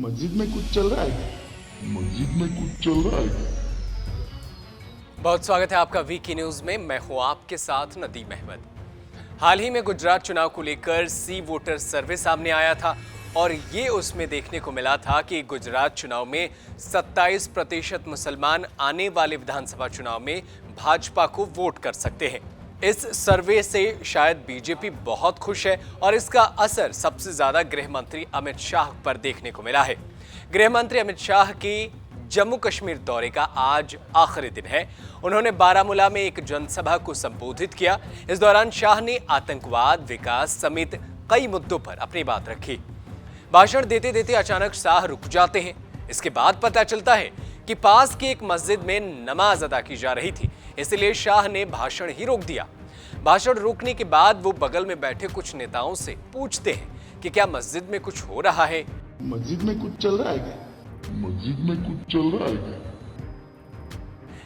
मस्जिद में कुछ चल रहा है क्या? मस्जिद में कुछ चल रहा है क्या? बहुत स्वागत है आपका वीकी न्यूज में। मैं हूं आपके साथ नदीम अहमद। हाल ही में गुजरात चुनाव को लेकर सी वोटर सर्वे सामने आया था और ये उसमें देखने को मिला था कि गुजरात चुनाव में 27% मुसलमान आने वाले विधानसभा चुनाव में भाजपा को वोट कर सकते हैं। इस सर्वे से शायद बीजेपी बहुत खुश है और इसका असर सबसे ज्यादा गृह मंत्री अमित शाह पर देखने को मिला है। गृह मंत्री अमित शाह की जम्मू कश्मीर दौरे का आज आखिरी दिन है। उन्होंने बारामूला में एक जनसभा को संबोधित किया। इस दौरान शाह ने आतंकवाद, विकास समेत कई मुद्दों पर अपनी बात रखी। भाषण देते देते अचानक शाह रुक जाते हैं। इसके बाद पता चलता है कि पास की एक मस्जिद में नमाज अदा की जा रही थी, इसलिए शाह ने भाषण ही रोक दिया। भाषण रोकने के बाद वो बगल में बैठे कुछ नेताओं से पूछते हैं कि क्या मस्जिद में कुछ हो रहा है। मस्जिद में कुछ चल रहा है क्या? मस्जिद में कुछ चल रहा है क्या?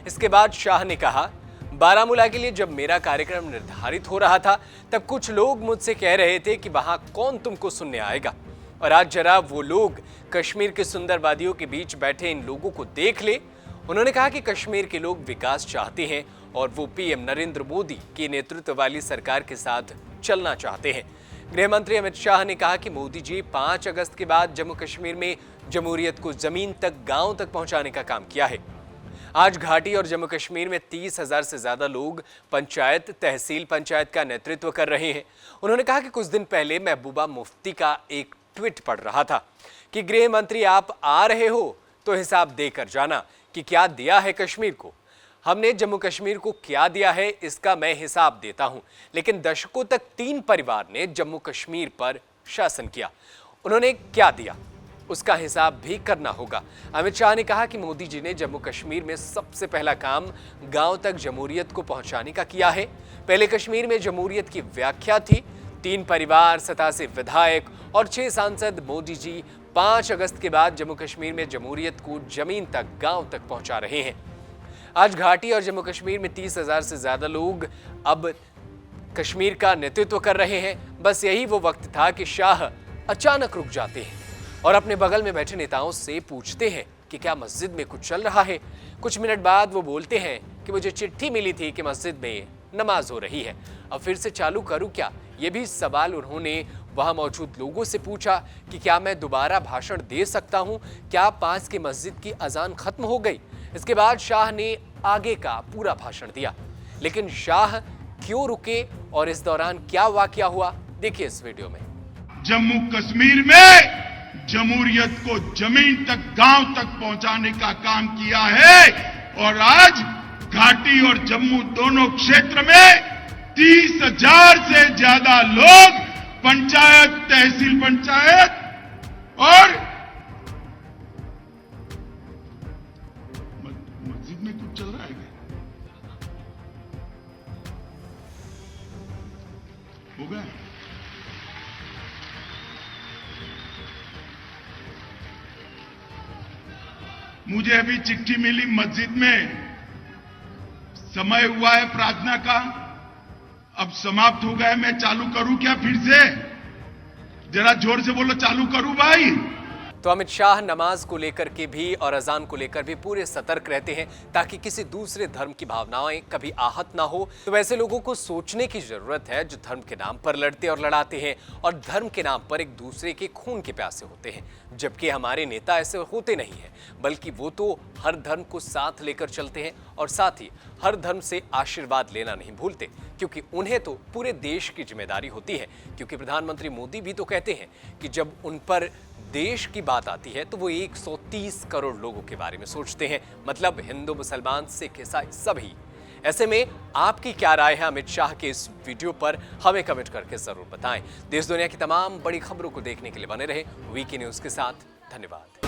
इसके बाद शाह ने कहा, बारामूला के लिए जब मेरा कार्यक्रम निर्धारित हो रहा था तब कुछ लोग मुझसे कह रहे थे कि वहां कौन तुमको सुनने आएगा, और आज जरा वो लोग कश्मीर के सुंदर वादियों के बीच बैठे इन लोगों को देख ले। उन्होंने कहा कि कश्मीर के लोग विकास चाहते हैं और वो पीएम नरेंद्र मोदी के नेतृत्व वाली सरकार के साथ चलना चाहते हैं। गृह मंत्री अमित शाह ने कहा कि मोदी जी 5 अगस्त के बाद जम्मू कश्मीर में जमहूरियत को जमीन तक, गांव तक पहुंचाने का काम किया है। आज घाटी और जम्मू कश्मीर में 30,000 से ज्यादा लोग पंचायत, तहसील पंचायत का नेतृत्व कर रहे हैं। उन्होंने कहा कि कुछ दिन पहले महबूबा मुफ्ती का एक ट्वीट पढ़ रहा था कि गृह मंत्री आप आ रहे हो तो हिसाब देकर जाना कि क्या दिया है कश्मीर को। हमने जम्मू कश्मीर को क्या दिया है इसका मैं हिसाब देता हूं, लेकिन दशकों तक 3 परिवार ने जम्मू कश्मीर पर शासन किया। उन्होंने क्या दिया उसका हिसाब भी करना होगा। अमित शाह ने कहा कि मोदी जी ने जम्मू कश्मीर में सबसे पहला काम गांव तक जमहूरियत को पहुंचाने का किया है। पहले कश्मीर में जमहूरियत की व्याख्या थी 3 परिवार, 87 विधायक और 6 सांसद। मोदी जी 5 अगस्त के बाद जम्मू कश्मीर में जमहूरियत को जमीन तक, गांव तक पहुंचा रहे हैं। आज घाटी और जम्मू कश्मीर में 30,000 से ज्यादा लोग अब कश्मीर का नेतृत्व कर रहे हैं। बस यही वो वक्त था कि शाह अचानक रुक जाते हैं और अपने बगल में बैठे नेताओं से पूछते हैं कि क्या मस्जिद में कुछ चल रहा है। कुछ मिनट बाद वो बोलते हैं कि मुझे चिट्ठी मिली थी कि मस्जिद में नमाज हो रही है, अब फिर से चालू करूं क्या? ये भी सवाल उन्होंने वहां मौजूद लोगों से पूछा कि क्या मैं दोबारा भाषण दे सकता हूं? क्या पास की मस्जिद की अजान खत्म हो गई? इसके बाद शाह ने आगे का पूरा भाषण दिया। लेकिन शाह क्यों रुके और इस दौरान क्या वाकया हुआ, देखिए इस वीडियो में। जम्मू कश्मीर में जमहूरियत को जमीन तक, गांव तक पहुंचाने का काम किया है और आज घाटी और जम्मू दोनों क्षेत्र में 30,000 से ज्यादा लोग पंचायत, तहसील पंचायत और मस्जिद में कुछ चल रहा है क्या? हो गया? मुझे अभी चिट्ठी मिली, मस्जिद में समय हुआ है प्रार्थना का, अब समाप्त हो गया है। मैं चालू करूं क्या फिर से? जरा जोर से बोलो, चालू करूं भाई? तो अमित शाह नमाज को लेकर के भी और अजान को लेकर भी पूरे सतर्क रहते हैं ताकि किसी दूसरे धर्म की भावनाएं कभी आहत ना हो। तो वैसे लोगों को सोचने की जरूरत है जो धर्म के नाम पर लड़ते और लड़ाते हैं और धर्म के नाम पर एक दूसरे के खून के प्यासे होते हैं, जबकि हमारे नेता ऐसे होते नहीं हैं, बल्कि वो तो हर धर्म को साथ लेकर चलते हैं और साथ ही हर धर्म से आशीर्वाद लेना नहीं भूलते, क्योंकि उन्हें तो पूरे देश की जिम्मेदारी होती है। क्योंकि प्रधानमंत्री मोदी भी तो कहते हैं कि जब उन पर देश की बात आती है तो वो 130 करोड़ लोगों के बारे में सोचते हैं, मतलब हिंदू, मुसलमान, सिख, ईसाई सभी। ऐसे में आपकी क्या राय है अमित शाह के इस वीडियो पर, हमें कमेंट करके जरूर बताएं। देश दुनिया की तमाम बड़ी खबरों को देखने के लिए बने रहे वीके न्यूज के साथ। धन्यवाद।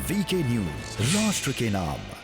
वीके न्यूज, राष्ट्र के नाम।